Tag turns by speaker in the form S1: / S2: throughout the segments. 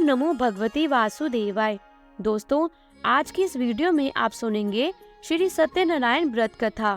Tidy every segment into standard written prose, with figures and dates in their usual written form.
S1: नमो भगवते वासुदेवाय। दोस्तों, आज की इस वीडियो में आप सुनेंगे श्री सत्यनारायण व्रत कथा।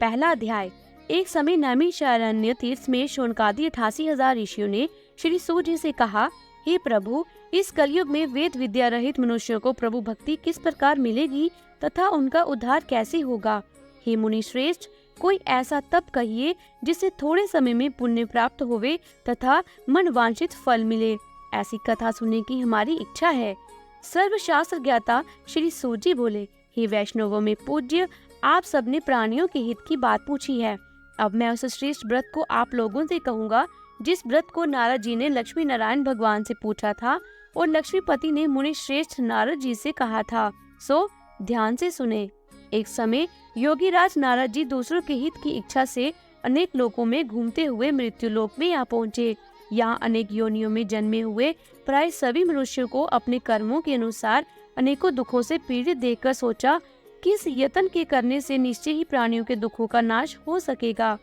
S1: पहला अध्याय। एक समय नैमिषारण्य तीर्थ में शौनकादि 88,000 ऋषियों ने श्री सूत जी से कहा, हे प्रभु, इस कलयुग में वेद विद्या रहित मनुष्यों को प्रभु भक्ति किस प्रकार मिलेगी तथा उनका उद्धार कैसे होगा। हे मुनि श्रेष्ठ, कोई ऐसा तप कहिए जिससे थोड़े समय में पुण्य प्राप्त होवे तथा मन वांछित फल मिले। ऐसी कथा सुनने की हमारी इच्छा है। सर्वशास्त्र ज्ञाता श्री सूत जी बोले, हे वैष्णवों में पूज्य, आप सबने प्राणियों के हित की बात पूछी है। अब मैं उस श्रेष्ठ व्रत को आप लोगों से कहूँगा जिस व्रत को नारद जी ने लक्ष्मी नारायण भगवान से पूछा था और लक्ष्मीपति ने मुनि श्रेष्ठ नारद जी से कहा था। सो ध्यान से सुने। एक समय योगीराज नारद जी दूसरों के हित की इच्छा से अनेक लोकों में घूमते हुए मृत्यु लोक में यहाँ पहुँचे। यहाँ अनेक योनियों में जन्मे हुए प्राय सभी मनुष्यों को अपने कर्मों के अनुसार अनेकों दुखों से पीड़ित देखकर सोचा, किस यत्न के करने से निश्चय ही प्राणियों के दुखों का नाश हो सकेगा।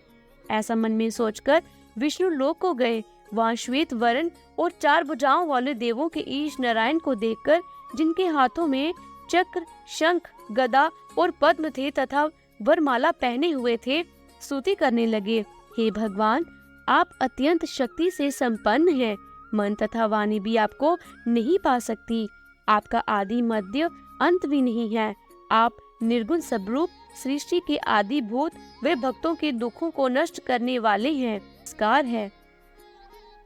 S1: ऐसा मन में सोचकर विष्णु लोक को गए। वहाँ श्वेत वर्ण और 4 भुजाओं वाले देवों के ईश नारायण को देखकर, जिनके हाथों में चक्र, शंख, गदा और पद्म थे तथा वरमाला पहने हुए थे, स्तुति करने लगे। हे भगवान, आप अत्यंत शक्ति से संपन्न हैं। मन तथा वाणी भी आपको नहीं पा सकती। आपका आदि मध्य अंत भी नहीं है। आप निर्गुण स्वरूप, सृष्टि के आदि भूत वे भक्तों के दुखों को नष्ट करने वाले हैं। नमस्कार है।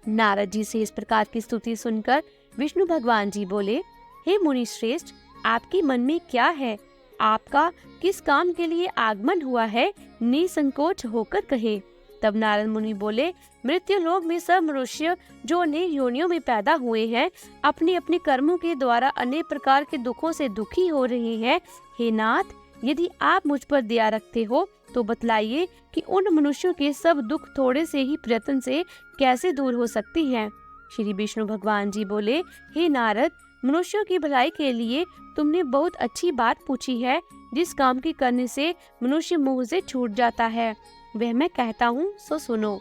S1: नारद जी से इस प्रकार की स्तुति सुनकर विष्णु भगवान जी बोले, हे मुनि श्रेष्ठ, आपके मन में क्या है? आपका किस काम के लिए आगमन हुआ है? निसंकोच होकर कहे। तब नारद मुनि बोले, मृत्यु लोक में सब मनुष्य जो अनेक योनियों में पैदा हुए हैं, अपने अपने कर्मों के द्वारा अनेक प्रकार के दुखों से दुखी हो रहे हैं। हे नाथ, यदि आप मुझ पर दया रखते हो तो बतलाइए कि उन मनुष्यों के सब दुख थोड़े से ही प्रयत्न से कैसे दूर हो सकती हैं। श्री विष्णु भगवान जी बोले, हे नारद, मनुष्यों की भलाई के लिए तुमने बहुत अच्छी बात पूछी है। जिस काम के करने से मनुष्य मोह से छूट जाता है, वह मैं कहता हूँ, सो सुनो।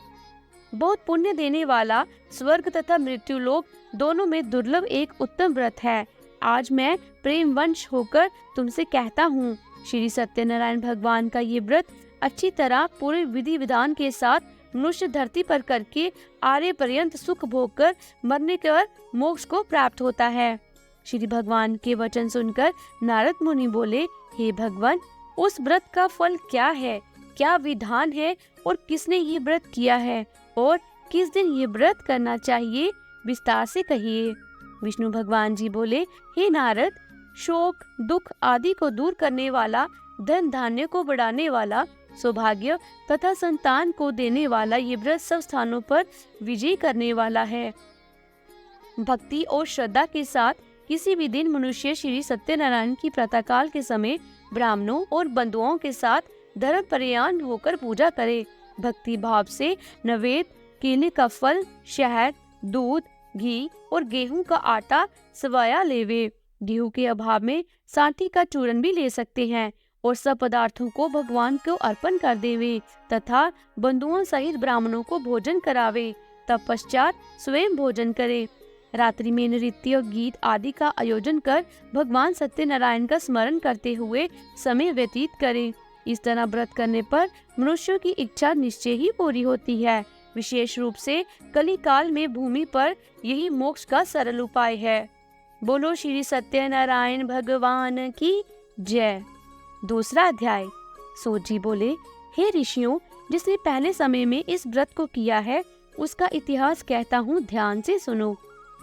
S1: बहुत पुण्य देने वाला स्वर्ग तथा मृत्यु लोक दोनों में दुर्लभ एक उत्तम व्रत है। आज मैं प्रेम वंश होकर तुमसे कहता हूँ। श्री सत्यनारायण भगवान का ये व्रत अच्छी तरह पूरे विधि विधान के साथ मनुष्य धरती पर करके आर्य पर्यंत सुख भोग कर मरने पर मोक्ष को प्राप्त होता है। श्री भगवान के वचन सुनकर नारद मुनि बोले, हे भगवान, उस व्रत का फल क्या है? क्या विधान है और किसने ये व्रत किया है और किस दिन ये व्रत करना चाहिए? विस्तार से कहिए। विष्णु भगवान जी बोले, हे नारद, शोक, दुख आदि को दूर करने वाला, धन धान्य को बढ़ाने वाला, सौभाग्य तथा संतान को देने वाला ये व्रत सब स्थानों पर विजय करने वाला है। भक्ति और श्रद्धा के साथ किसी भी दिन मनुष्य श्री सत्यनारायण की प्रातःकाल के समय ब्राह्मणों और बंधुओं के साथ धर्म प्रयाण होकर पूजा करे। भक्ति भाव से नवेद, केले का फल, शहद, दूध, घी और गेहूं का आटा सवाया लेवे। गेहूं के अभाव में सांठी का चूरन भी ले सकते हैं और सब पदार्थों को भगवान को अर्पण कर देवे तथा बंधुओं सहित ब्राह्मणों को भोजन करावे। तत्पश्चात स्वयं भोजन करे। रात्रि में नृत्य, गीत आदि का आयोजन कर भगवान सत्यनारायण का स्मरण करते हुए समय व्यतीत करें। इस तरह व्रत करने पर मनुष्यों की इच्छा निश्चय ही पूरी होती है। विशेष रूप से कली काल में भूमि पर यही मोक्ष का सरल उपाय है। बोलो श्री सत्यनारायण भगवान की जय। दूसरा अध्याय। सूत जी बोले, हे ऋषियों, जिसने पहले समय में इस व्रत को किया है उसका इतिहास कहता हूँ, ध्यान से सुनो।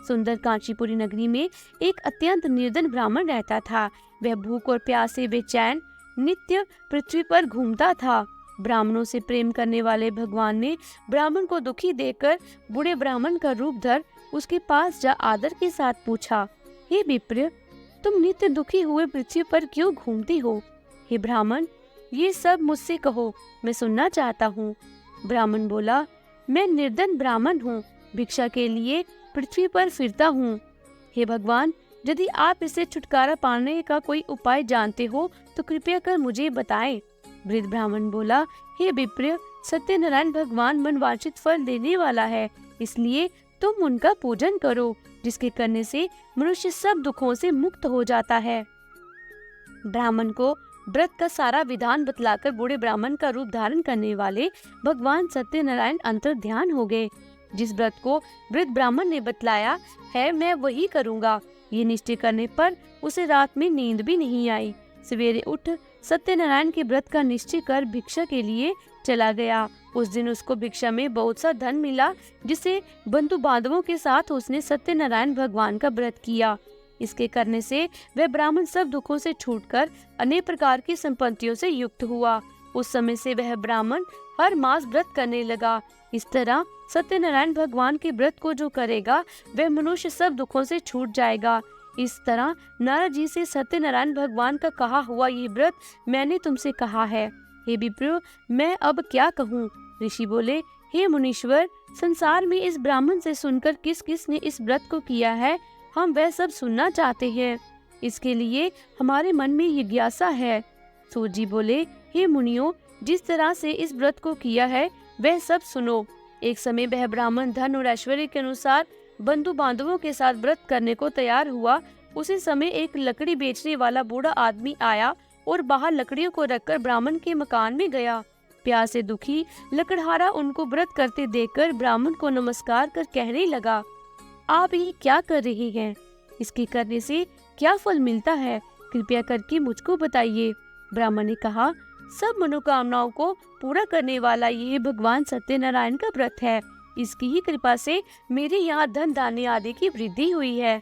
S1: सुंदर कांचीपुरी नगरी में एक अत्यंत निर्धन ब्राह्मण रहता था। वह भूख और प्यास से बेचैन नित्य पृथ्वी पर घूमता था। ब्राह्मणों से प्रेम करने वाले भगवान ने ब्राह्मण को दुखी देखकर बूढ़े ब्राह्मण का रूप धर उसके पास जा आदर के साथ पूछा, हे विप्र, तुम नित्य दुखी हुए पृथ्वी पर क्यों घूमती हो? हे ब्राह्मण, ये सब मुझसे कहो, मैं सुनना चाहता हूँ। ब्राह्मण बोला, मैं निर्धन ब्राह्मण हूँ, भिक्षा के लिए पृथ्वी पर फिरता हूँ। हे भगवान, यदि आप इससे छुटकारा पाने का कोई उपाय जानते हो तो कृपया कर मुझे बताएं। वृद्ध ब्राह्मण बोला, हे विप्र, सत्यनारायण भगवान मनवांछित फल देने वाला है, इसलिए तुम उनका पूजन करो, जिसके करने से मनुष्य सब दुखों से मुक्त हो जाता है। ब्राह्मण को व्रत का सारा विधान बतलाकर बूढ़े ब्राह्मण का रूप धारण करने वाले भगवान सत्यनारायण अंतर ध्यान हो गए। जिस व्रत को वृद्ध ब्राह्मण ने बतलाया है, मैं वही करूँगा। ये निश्चय करने पर उसे रात में नींद भी नहीं आई। सवेरे उठ सत्यनारायण के व्रत का निश्चय कर भिक्षा के लिए चला गया। उस दिन उसको भिक्षा में बहुत सा धन मिला, जिसे बंधु बांधवों के साथ उसने सत्यनारायण भगवान का व्रत किया। इसके करने से वह ब्राह्मण सब दुखों से छूटकर अनेक प्रकार की संपत्तियों से युक्त हुआ। उस समय से वह ब्राह्मण हर मास व्रत करने लगा। इस तरह सत्यनारायण भगवान के व्रत को जो करेगा वह मनुष्य सब दुखों से छूट जाएगा। इस तरह नारद जी से सत्यनारायण भगवान का कहा हुआ ये व्रत मैंने तुमसे कहा है। हे विप्र, मैं अब क्या कहूँ? ऋषि बोले, हे मुनीश्वर, संसार में इस ब्राह्मण से सुनकर किस किस ने इस व्रत को किया है, हम वह सब सुनना चाहते हैं। इसके लिए हमारे मन में जिज्ञासा है। सूत जी बोले, हे मुनियों, जिस तरह से इस व्रत को किया है वह सब सुनो। एक समय वह ब्राह्मण धन और ऐश्वर्य के अनुसार बंधु बांधवों के साथ व्रत करने को तैयार हुआ। उसी समय एक लकड़ी बेचने वाला बूढ़ा आदमी आया और बाहर लकड़ियों को रखकर ब्राह्मण के मकान में गया। प्यास से दुखी लकड़हारा उनको व्रत करते देखकर ब्राह्मण को नमस्कार कर कहने लगा, आप ये क्या कर रहे हैं? इसके करने से क्या फल मिलता है? कृपया करके मुझको बताइए। ब्राह्मण ने कहा, सब मनोकामनाओं को पूरा करने वाला ये भगवान सत्यनारायण का व्रत है। इसकी ही कृपा से मेरे यहाँ धन धान्य आदि की वृद्धि हुई है।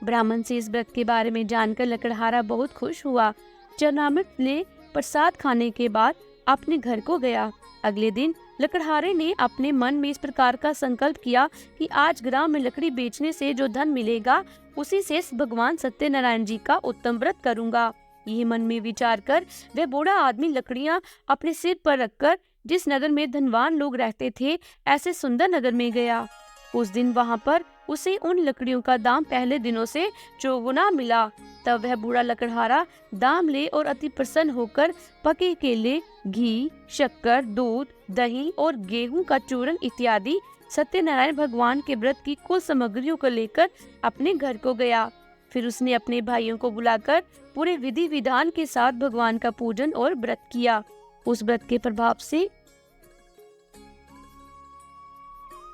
S1: ब्राह्मण से इस व्रत के बारे में जानकर लकड़हारा बहुत खुश हुआ। चरणामृत ले प्रसाद खाने के बाद अपने घर को गया। अगले दिन लकड़हारे ने अपने मन में इस प्रकार का संकल्प किया कि आज ग्राम में लकड़ी बेचने से जो धन मिलेगा उसी से भगवान सत्यनारायण जी का उत्तम व्रत करूंगा। ये मन में विचार कर वह बूढ़ा आदमी लकड़ियां अपने सिर पर रखकर जिस नगर में धनवान लोग रहते थे ऐसे सुंदर नगर में गया। उस दिन वहां पर उसे उन लकड़ियों का दाम पहले दिनों से चौगुना मिला। तब वह बूढ़ा लकड़हारा दाम ले और अति प्रसन्न होकर पके केले, घी, शक्कर, दूध, दही और गेहूं का चूर्ण इत्यादि सत्यनारायण भगवान के व्रत की कुल सामग्रियों को लेकर अपने घर को गया। फिर उसने अपने भाइयों को बुलाकर पूरे विधि विधान के साथ भगवान का पूजन और व्रत किया। उस व्रत के प्रभाव से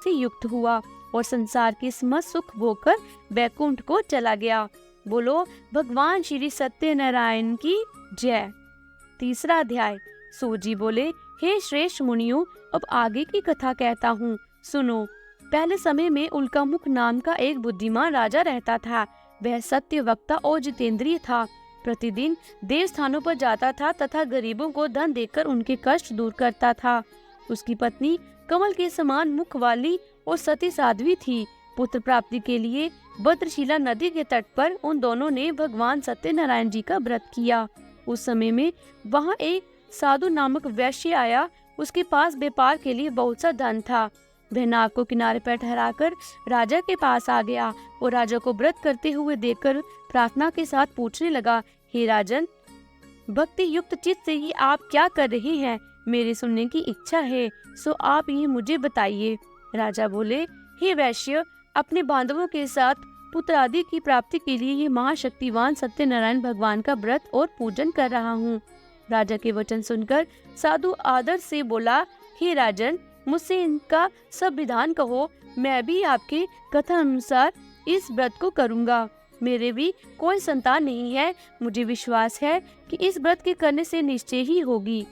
S1: युक्त हुआ और संसार के समस्त सुख भोगकर वैकुंठ को चला गया। बोलो भगवान श्री सत्यनारायण की जय। तीसरा अध्याय। सूत जी बोले, हे श्रेष्ठ मुनियों, अब आगे की कथा कहता हूँ, सुनो। पहले समय में उल्कामुख नाम का एक बुद्धिमान राजा रहता था। वह सत्य वक्ता और जितेंद्रिय था। प्रतिदिन देव स्थानों पर जाता था तथा गरीबों को धन देकर उनके कष्ट दूर करता था। उसकी पत्नी कमल के समान मुख वाली और सती साध्वी थी। पुत्र प्राप्ति के लिए भद्रशिला नदी के तट पर उन दोनों ने भगवान सत्यनारायण जी का व्रत किया। उस समय में वहाँ एक साधु नामक वैश्य आया। उसके पास व्यापार के लिए बहुत सा धन था। वह नाव को किनारे पर ठहराकर राजा के पास आ गया और राजा को व्रत करते हुए देखकर प्रार्थना के साथ पूछने लगा, हे राजन, भक्ति युक्त चित्त से ही आप क्या कर रहे हैं? मेरे सुनने की इच्छा है, सो आप ये मुझे बताइए। राजा बोले, हे वैश्य, अपने बांधवों के साथ पुत्र आदि की प्राप्ति के लिए ये महाशक्तिवान सत्यनारायण भगवान का व्रत और पूजन कर रहा हूँ। राजा के वचन सुनकर साधु आदर से बोला, हे राजन, मुझसे इनका सब विधान कहो, मैं भी आपके कथन अनुसार इस व्रत को करूँगा। मेरे भी कोई संतान नहीं है। मुझे विश्वास है कि इस व्रत के करने से निश्चय ही होगी।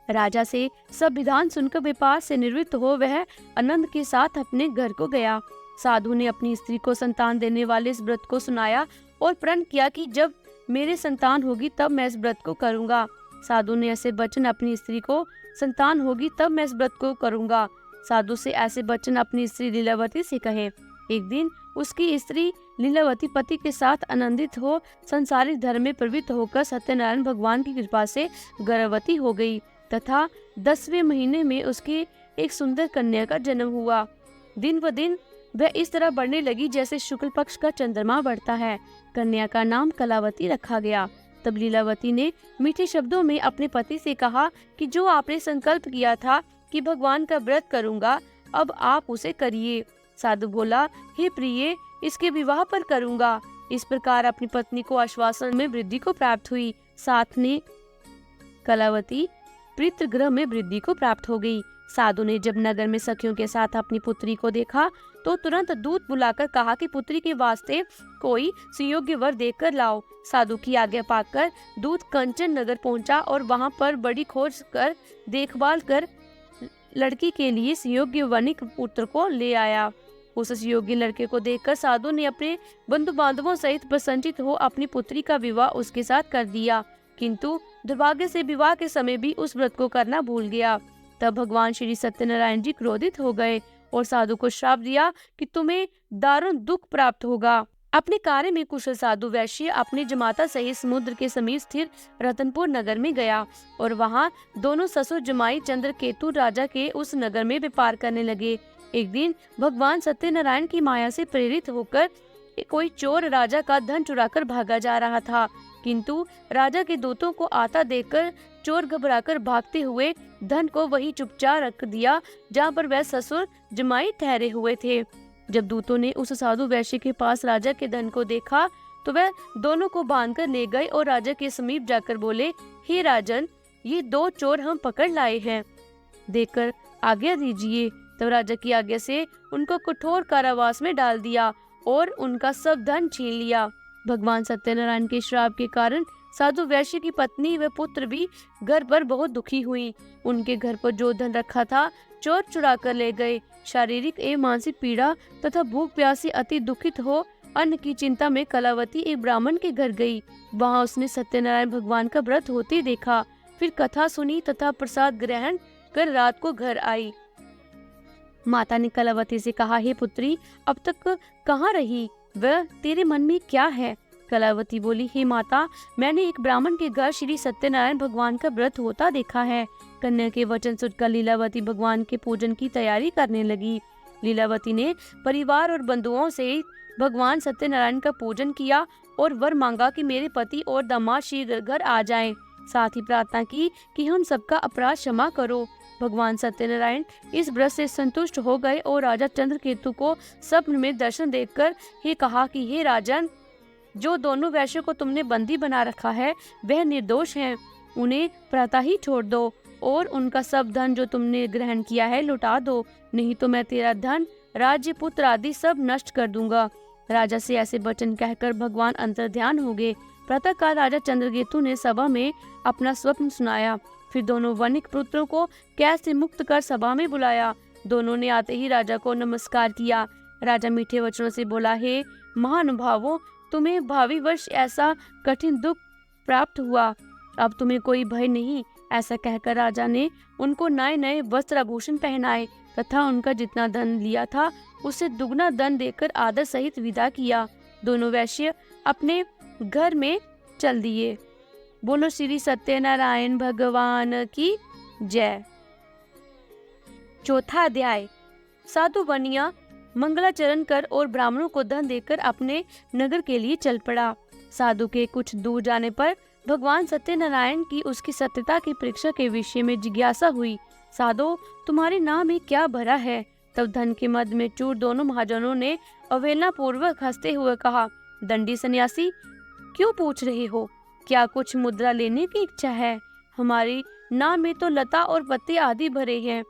S1: राजा से सब विधान सुनकर व्यापार से निवृत्त हो वह आनंद के साथ अपने घर को गया। साधु ने अपनी स्त्री को संतान देने वाले इस व्रत को सुनाया और प्रण किया कि जब मेरे संतान होगी तब मैं इस व्रत को करूंगा। साधु ने ऐसे वचन अपनी स्त्री को, संतान होगी तब मैं इस व्रत को करूंगा। साधु से ऐसे वचन अपनी स्त्री लीलावती से कहे। एक दिन उसकी स्त्री लीलावती पति के साथ आनंदित हो संसारिक धर्म में प्रवृत्त होकर सत्यनारायण भगवान की कृपा से गर्भवती हो गई तथा 10वें महीने में उसके एक सुंदर कन्या का जन्म हुआ। दिन व दिन वह इस तरह बढ़ने लगी जैसे शुक्ल पक्ष का चंद्रमा बढ़ता है। कन्या का नाम कलावती रखा गया। तब लीलावती ने मीठे शब्दों में अपने पति से कहा कि जो आपने संकल्प किया था कि भगवान का व्रत करूंगा, अब आप उसे करिए। साधु बोला, हे प्रिय, इसके विवाह पर करूंगा। इस प्रकार अपनी पत्नी को आश्वासन में वृद्धि को प्राप्त हुई। साथ ने कलावती प्रीत गृह में वृद्धि को प्राप्त हो गई। साधु ने जब नगर में सखियों के साथ अपनी पुत्री को देखा तो तुरंत दूत बुलाकर कहा कि पुत्री के वास्ते कोई सुयोग्य वर देखकर लाओ। साधु की आज्ञा पाकर दूत कंचन नगर पहुंचा और वहां पर बड़ी खोज कर देखभाल कर लड़की के लिए सुयोग्य वनिक पुत्र को ले आया। उस योग्य लड़के को देखकर साधु ने अपने बंधु बांधवों सहित प्रसन्नचित हो अपनी पुत्री का विवाह उसके साथ कर दिया, किंतु दुर्भाग्य से विवाह के समय भी उस व्रत को करना भूल गया। तब भगवान श्री सत्यनारायण जी क्रोधित हो गए और साधु को श्राप दिया कि तुम्हें दारुण दुख प्राप्त होगा। अपने कार्य में कुशल साधु वैश्य अपने जमाता सहित समुद्र के समीप स्थिर रतनपुर नगर में गया और वहां दोनों ससुर जमाई चंद्रकेतु राजा के उस नगर में व्यापार करने लगे। एक दिन भगवान सत्यनारायण की माया से प्रेरित होकर कोई चोर राजा का धन चुराकर भागा जा रहा था, किंतु राजा के दूतों को आता देखकर चोर घबराकर भागते हुए धन को वही चुपचाप रख दिया जहाँ पर वह ससुर जमाई ठहरे हुए थे। जब दूतों ने उस साधु वैश्य के पास राजा के धन को देखा तो वह दोनों को बांधकर ले गए और राजा के समीप जाकर बोले, हे राजन, ये दो चोर हम पकड़ लाए हैं, देखकर आज्ञा दीजिए। तब राजा की आज्ञा से उनको कठोर कारावास में डाल दिया और उनका सब धन छीन लिया। भगवान सत्यनारायण के श्राप के कारण साधु वैश्य की पत्नी व पुत्र भी घर पर बहुत दुखी हुई। उनके घर पर जो धन रखा था चोर चुरा कर ले गए। शारीरिक एवं मानसिक पीड़ा तथा भूख प्यास से अति दुखित हो अन्न की चिंता में कलावती एक ब्राह्मण के घर गई। वहां उसने सत्यनारायण भगवान का व्रत होते देखा, फिर कथा सुनी तथा प्रसाद ग्रहण कर रात को घर आई। माता ने कलावती से कहा, हे पुत्री, अब तक कहाँ रही? वह तेरे मन में क्या है? कलावती बोली, हे माता, मैंने एक ब्राह्मण के घर श्री सत्यनारायण भगवान का व्रत होता देखा है। कन्या के वचन सुनकर लीलावती भगवान के पूजन की तैयारी करने लगी। लीलावती ने परिवार और बंधुओं से भगवान सत्यनारायण का पूजन किया और वर मांगा कि मेरे पति और दामाद शीघ्र घर आ जाएं। साथ ही प्रार्थना की कि हम सबका अपराध क्षमा करो। भगवान सत्यनारायण इस व्रत से संतुष्ट हो गए और राजा चंद्रकेतु को स्वप्न में दर्शन देकर ही कहा कि हे राजन, जो दोनों वैश्यों को तुमने बंदी बना रखा है वह निर्दोष हैं, उन्हें प्रातः ही छोड़ दो और उनका सब धन जो तुमने ग्रहण किया है लौटा दो, नहीं तो मैं तेरा धन, राज्य, पुत्र आदि सब नष्ट कर दूंगा। राजा से ऐसे वचन कहकर भगवान अंतर्ध्यान हो गए। प्रातःकाल राजा चंद्रकेतु ने सभा में अपना स्वप्न सुनाया। फिर दोनों वनिक पुत्रों को कैद से मुक्त कर सभा में बुलाया। दोनों ने आते ही राजा को नमस्कार किया। राजा मीठे वचनों से बोला, हे महानुभावों, तुम्हें भावी वर्ष ऐसा कठिन दुख प्राप्त हुआ, अब तुम्हें कोई भय नहीं। ऐसा कहकर राजा ने उनको नए नए वस्त्र आभूषण पहनाए तथा उनका जितना धन लिया था उससे दुगना धन देकर आदर सहित विदा किया। दोनों वैश्य अपने घर में चल दिए। बोलो श्री सत्यनारायण भगवान की जय। चौथा अध्याय। साधु बनिया मंगलाचरण कर और ब्राह्मणों को धन देकर अपने नगर के लिए चल पड़ा। साधु के कुछ दूर जाने पर भगवान सत्यनारायण की उसकी सत्यता की परीक्षा के विषय में जिज्ञासा हुई। साधु, तुम्हारे नाम में क्या भरा है? तब धन के मद में चूर दोनों महाजनों ने अवहेलना पूर्वक हंसते हुए कहा, दंडी सन्यासी, क्यों पूछ रहे हो? क्या कुछ मुद्रा लेने की इच्छा है? हमारी नाम में तो लता और पत्ते आदि भरे हैं।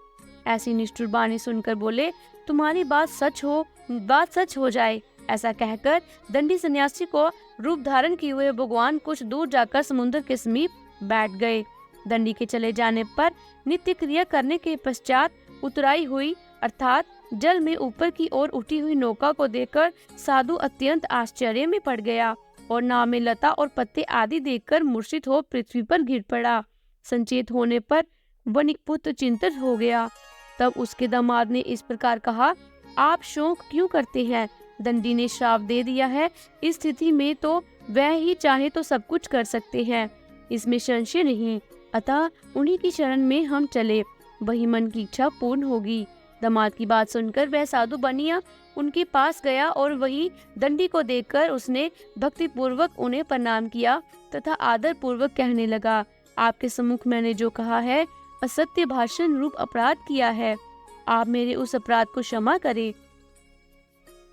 S1: ऐसी निष्ठुर वाणी सुनकर बोले, तुम्हारी बात सच हो जाए। ऐसा कहकर दंडी सन्यासी को रूप धारण किए हुए भगवान कुछ दूर जाकर समुद्र के समीप बैठ गए। दंडी के चले जाने पर नित्य क्रिया करने के पश्चात उतराई हुई अर्थात जल में ऊपर की ओर उठी हुई नौका को देखकर साधु अत्यंत आश्चर्य में पड़ गया और नाव में लता और पत्ते आदि देखकर मूर्छित हो पृथ्वी पर गिर पड़ा। संचेत होने पर वनिक पुत्र चिंतित हो गया। तब उसके दामाद ने इस प्रकार कहा, आप शोक क्यों करते हैं? दंडी ने श्राप दे दिया है, इस स्थिति में तो वह ही चाहे तो सब कुछ कर सकते हैं, इसमें संशय नहीं। अतः उन्हीं की शरण में हम चले, वही मन की इच्छा पूर्ण होगी। दामाद की बात सुनकर वह साधु बनिया उनके पास गया और वही दंडी को देखकर उसने भक्ति पूर्वक उन्हें प्रणाम किया तथा आदर पूर्वक कहने लगा, आपके सम्मुख मैंने जो कहा है असत्य भाषण रूप अपराध किया है। आप मेरे उस अपराध को क्षमा करें।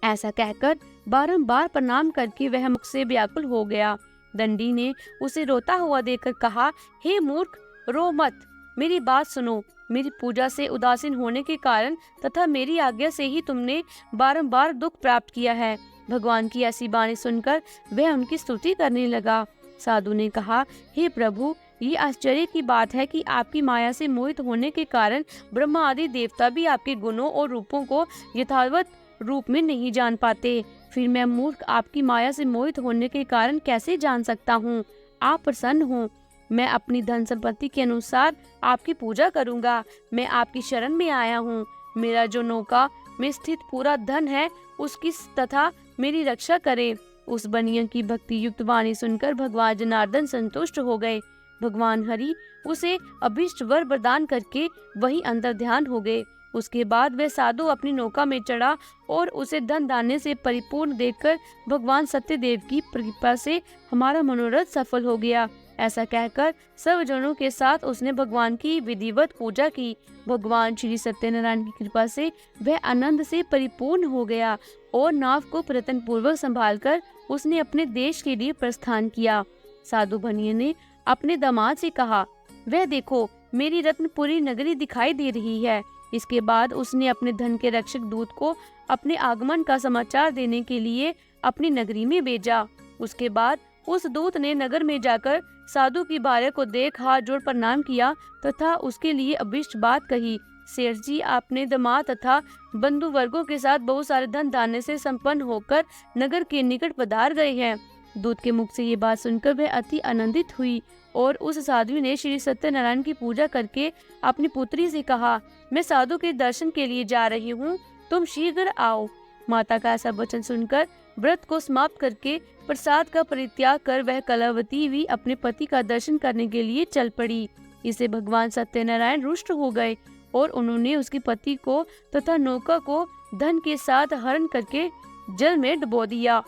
S1: ऐसा कहकर बारंबार प्रणाम करके वह मुख से व्याकुल हो गया। दंडी ने उसे रोता हुआ देखकर कहा, हे मूर्ख, रो मत, मेरी बात सुनो। मेरी पूजा से उदासीन होने के कारण तथा मेरी आज्ञा से ही तुमने बारंबार दुख प्राप्त किया है। भगवान की ऐसी वाणी सुनकर वह उनकी स्तुति करने लगा। साधु ने कहा, हे प्रभु, ये आश्चर्य की बात है कि आपकी माया से मोहित होने के कारण ब्रह्मा आदि देवता भी आपके गुणों और रूपों को यथावत रूप में नहीं जान पाते। फिर मैं मूर्ख आपकी माया से मोहित होने के कारण कैसे जान सकता हूँ? आप प्रसन्न हो, मैं अपनी धन संपत्ति के अनुसार आपकी पूजा करूँगा। मैं आपकी शरण में आया हूँ। मेरा जो नौका में स्थित पूरा धन है उसकी तथा मेरी रक्षा करे। उस बनिया की भक्ति युक्त वाणी सुनकर भगवान जनार्दन संतुष्ट हो गए। भगवान हरि उसे अभीष्ट वर प्रदान करके वही अंतर ध्यान हो गए। उसके बाद वह साधु अपनी नौका में चढ़ा और उसे धन दाने से परिपूर्ण देखकर भगवान सत्यदेव की कृपा से हमारा मनोरथ सफल हो गया, ऐसा कहकर सब जनों के साथ उसने भगवान की विधिवत पूजा की। भगवान श्री सत्यनारायण की कृपा से वह आनंद से परिपूर्ण हो गया और नाव को प्रयत्न पूर्वक संभालकर उसने अपने देश के लिए प्रस्थान किया। साधु बनिए ने अपने दामाद से कहा, वह देखो, मेरी रत्नपुरी नगरी दिखाई दे रही है। इसके बाद उसने अपने धन के रक्षक दूत को अपने आगमन का समाचार देने के लिए अपनी नगरी में भेजा। उसके बाद उस दूत ने नगर में जाकर साधु की भार्या को देख हाथ जोड़ प्रणाम किया तथा उसके लिए अभीष्ट बात कही। सेठ जी, आपने दामाद तथा बंधु वर्गों के साथ बहुत सारे धन धान्य से संपन्न होकर नगर के निकट पधार गए हैं। दूत के मुख से ये बात सुनकर वह अति आनंदित हुई और उस साधु ने श्री सत्यनारायण की पूजा करके अपनी पुत्री से कहा, मैं साधु के दर्शन के लिए जा रही हूँ, तुम शीघ्र आओ। माता का ऐसा वचन सुनकर व्रत को समाप्त करके प्रसाद का परित्याग कर वह कलावती भी अपने पति का दर्शन करने के लिए चल पड़ी। इसे भगवान सत्यनारायण रुष्ट हो गए और उन्होंने उसके पति को तथा नौका को धन के साथ हरण करके जल में डुबो दिया।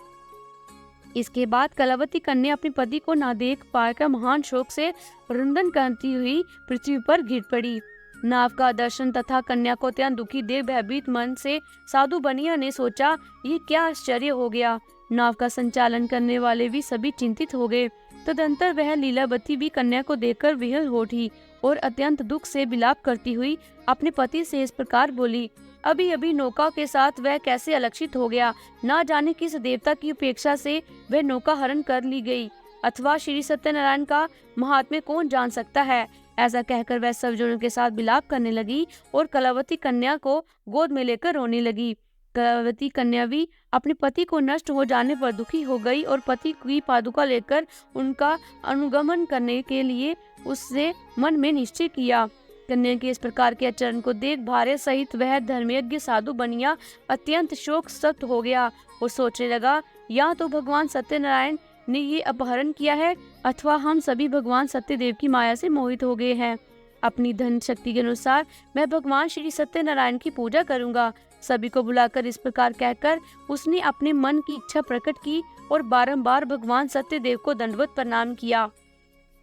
S1: इसके बाद कलावती कन्या अपने पति को ना देख पाकर महान शोक से रुंदन करती हुई पृथ्वी पर गिर पड़ी। नाव का दर्शन तथा कन्या को अत्यंत दुखी देख भयभीत मन से साधु बनिया ने सोचा, ये क्या आश्चर्य हो गया। नाव का संचालन करने वाले भी सभी चिंतित हो गए। तदंतर वह लीलावती भी कन्या को देखकर विह्वल हो उठी और अत्यंत दुख से विलाप करती हुई अपने पति से इस प्रकार बोली, अभी अभी नौका के साथ वह कैसे अलक्षित हो गया। ना जाने किस देवता की उपेक्षा से वह नौका हरण कर ली गई, अथवा श्री सत्यनारायण का महात्म्य कौन जान सकता है। ऐसा कहकर वह सब जनों के साथ विलाप करने लगी और कलावती कन्या को गोद में लेकर रोने लगी। कलावती कन्या भी अपने पति को नष्ट हो जाने पर दुखी हो गई और पति की पादुका लेकर उनका अनुगमन करने के लिए उससे मन में निश्चय किया। कन्या के इस प्रकार के आचरण को देख भार्या सहित वह धर्मयज्ञ साधु बनिया अत्यंत शोक सक्त हो गया और सोचने लगा, या तो भगवान सत्यनारायण ने ये अपहरण किया है अथवा हम सभी भगवान सत्यदेव की माया से मोहित हो गए हैं। अपनी धन शक्ति के अनुसार मैं भगवान श्री सत्यनारायण की पूजा करूंगा। सभी को बुलाकर इस प्रकार कहकर उसने अपने मन की इच्छा प्रकट की और बारंबार भगवान सत्यदेव को दंडवत प्रणाम किया।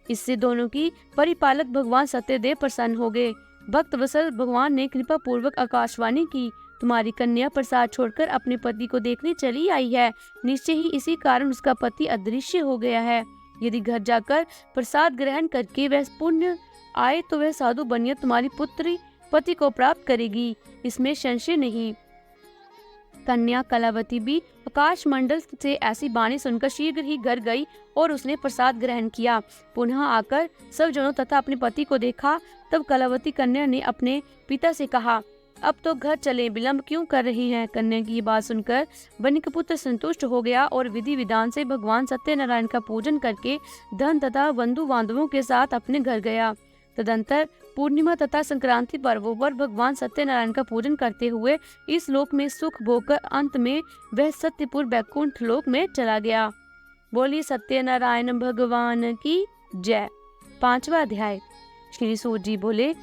S1: इससे दोनों की परिपालक भगवान सत्यदेव प्रसन्न हो गए। भक्त वत्सल भगवान ने कृपा पूर्वक आकाशवाणी की, तुम्हारी कन्या प्रसाद छोड़कर अपने पति को देखने चली आई है। निश्चय ही इसी कारण उसका पति अदृश्य हो गया है। यदि घर जाकर प्रसाद ग्रहण करके वह पुण्य आए तो वह साधु बनिया तुम्हारी पुत्री पति को प्राप्त करेगी, इसमें संशय नहीं। कन्या कलावती भी आकाश मंडल से ऐसी वाणी सुनकर शीघ्र ही घर गई और उसने प्रसाद ग्रहण किया। पुनः आकर सब जनों तथा अपने पति को देखा। तब कलावती कन्या ने अपने पिता से कहा, अब तो घर चले, विलंब क्यों कर रही हैं। कन्या की बात सुनकर बनिक पुत्र संतुष्ट हो गया और विधि विधान से भगवान सत्यनारायण का पूजन करके धन तथा बंधु बांधवों के साथ अपने घर गया। तदंतर पूर्णिमा तथा संक्रांति पर्वों पर भगवान सत्यनारायण का पूजन करते हुए इस लोक में सुख भोगकर अंत में वह सत्यपुर बैकुंठ लोक में चला गया। बोली सत्यनारायण भगवान की जय। 5वां अध्याय। श्री सूत जी बोले,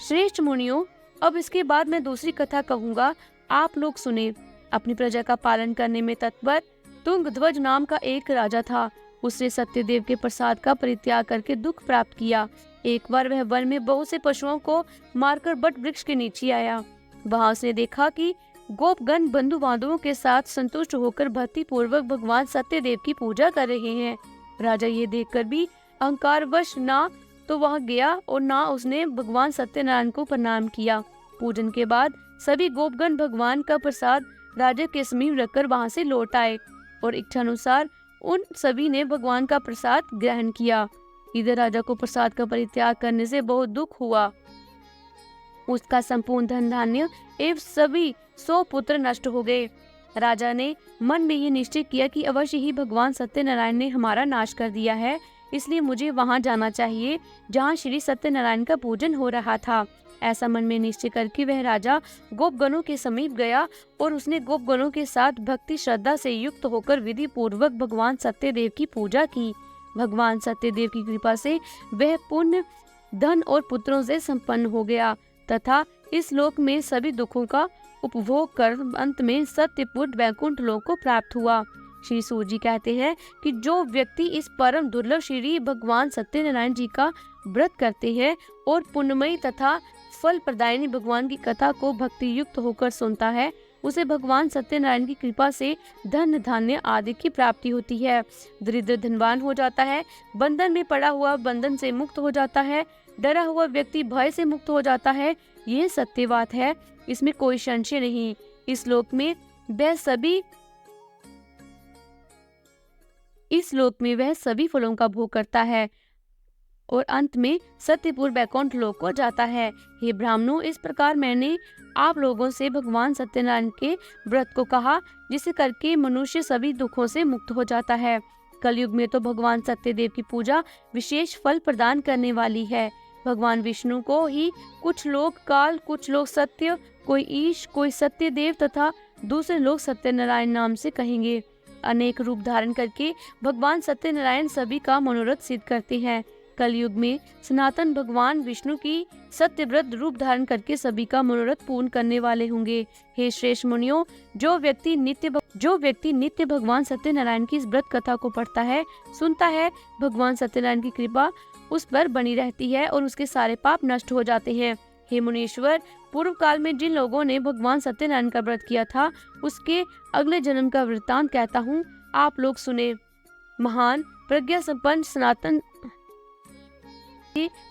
S1: श्रेष्ठ मुनियों, अब इसके बाद मैं दूसरी कथा कहूँगा, आप लोग सुने। अपनी प्रजा का पालन करने में तत्पर तुंगध्वज नाम का एक राजा था। उसने सत्यदेव के प्रसाद का परित्याग करके दुख प्राप्त किया। एक बार वह वन में बहुत से पशुओं को मारकर बट वृक्ष के नीचे आया। वहां उसने देखा कि गोपगण बंधु बांधवों के साथ संतुष्ट होकर भक्ति पूर्वक भगवान सत्यदेव की पूजा कर रहे हैं। राजा ये देखकर भी अहंकारवश ना तो वहां गया और ना उसने भगवान सत्यनारायण को प्रणाम किया। पूजन के बाद सभी गोपगण भगवान का प्रसाद राजा के समीप रखकर वहां से लौट आए और इच्छानुसार उन सभी ने भगवान का प्रसाद ग्रहण किया। इधर राजा को प्रसाद का परित्याग करने से बहुत दुख हुआ। उसका संपूर्ण धन धान्य एवं सभी 100 पुत्र नष्ट हो गए। राजा ने मन में ये निश्चय किया कि अवश्य ही भगवान सत्यनारायण ने हमारा नाश कर दिया है, इसलिए मुझे वहां जाना चाहिए जहां श्री सत्यनारायण का पूजन हो रहा था। ऐसा मन में निश्चय करके वह राजा गोपगणों के समीप गया और उसने गोपगणों के साथ भक्ति श्रद्धा से युक्त होकर विधि पूर्वक भगवान सत्यदेव की पूजा की। भगवान सत्यदेव की कृपा से वह पुण्य धन और पुत्रों से संपन्न हो गया तथा इस लोक में सभी दुखों का उपभोग कर अंत में सत्यपुर वैकुंठ लोक को प्राप्त हुआ। श्री सूत जी कहते हैं कि जो व्यक्ति इस परम दुर्लभ श्री भगवान सत्यनारायण जी का व्रत करते हैं और पुण्यमयी तथा फल प्रदायिनी भगवान की कथा को भक्ति युक्त होकर सुनता है, उसे भगवान सत्यनारायण की कृपा से धन धान्य आदि की प्राप्ति होती है। दरिद्र धनवान हो जाता है, बंधन में पड़ा हुआ बंधन से मुक्त हो जाता है, डरा हुआ व्यक्ति भय से मुक्त हो जाता है। यह सत्य बात है, इसमें कोई संशय नहीं। इस लोक में वह सभी फलों का भोग करता है और अंत में सत्यपुर वैकुंठ लोक को जाता है। हे ब्राह्मणों, इस प्रकार मैंने आप लोगों से भगवान सत्यनारायण के व्रत को कहा, जिसे करके मनुष्य सभी दुखों से मुक्त हो जाता है। कलयुग में तो भगवान सत्यदेव की पूजा विशेष फल प्रदान करने वाली है। भगवान विष्णु को ही कुछ लोग काल, कुछ लोग सत्य, कोई ईश, कोई सत्यदेव तथा दूसरे लोग सत्यनारायण नाम से कहेंगे। अनेक रूप धारण करके भगवान सत्यनारायण सभी का मनोरथ सिद्ध करते हैं। कलयुग में सनातन भगवान विष्णु की सत्यव्रत रूप धारण करके सभी का मनोरथ पूर्ण करने वाले होंगे। हे श्रेष्ठ मुनियों, जो व्यक्ति नित्य भगवान सत्यनारायण की इस व्रत कथा को पढ़ता है, सुनता है, भगवान सत्यनारायण की कृपा उस पर बनी रहती है और उसके सारे पाप नष्ट हो जाते हैं। हे मुनीश्वर, पूर्व काल में जिन लोगों ने भगवान सत्यनारायण का व्रत किया था, उसके अगले जन्म का वृत्तांत कहता हूँ, आप लोग सुने। महान प्रज्ञा संपन्न सनातन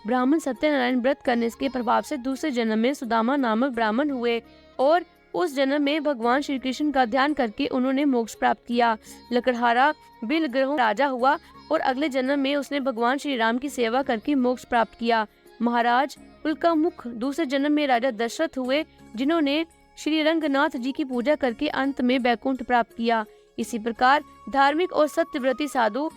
S1: ब्राह्मण सत्यनारायण व्रत करने के प्रभाव से दूसरे जन्म में सुदामा नामक ब्राह्मण हुए और उस जन्म में भगवान श्री कृष्ण का ध्यान करके उन्होंने मोक्ष प्राप्त किया। लकड़हारा बिल ग्रहों राजा हुआ और अगले जन्म में उसने भगवान श्री राम की सेवा करके मोक्ष प्राप्त किया। महाराज उल्कामुख दूसरे जन्म में राजा दशरथ हुए, जिन्होंने श्री रंगनाथ जी की पूजा करके अंत में वैकुंठ प्राप्त किया। इसी प्रकार धार्मिक और सत्यव्रती साधु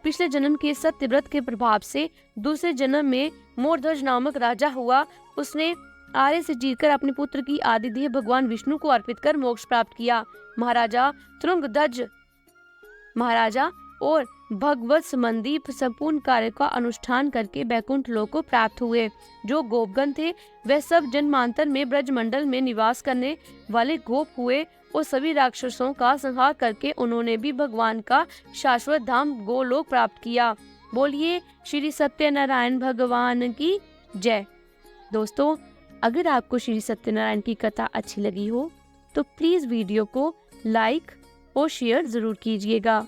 S1: पिछले जन्म के सत्यव्रत के प्रभाव से दूसरे जन्म में मोरध्वज नामक राजा हुआ। उसने आर्य से जीतकर अपने पुत्र की आदि देह भगवान विष्णु को अर्पित कर मोक्ष प्राप्त किया। महाराजा तुंगध्वज महाराजा और भगवत संबंधी संपूर्ण कार्य का अनुष्ठान करके वैकुंठ लोक को प्राप्त हुए। जो गोपगण थे, वह सब जन्मांतर में ब्रजमंडल में निवास करने वाले गोप हुए और सभी राक्षसों का संहार करके उन्होंने भी भगवान का शाश्वत धाम गोलोक प्राप्त किया। बोलिए श्री सत्यनारायण भगवान की जय। दोस्तों, अगर आपको श्री सत्यनारायण की कथा अच्छी लगी हो तो प्लीज वीडियो को लाइक और शेयर जरूर कीजिएगा।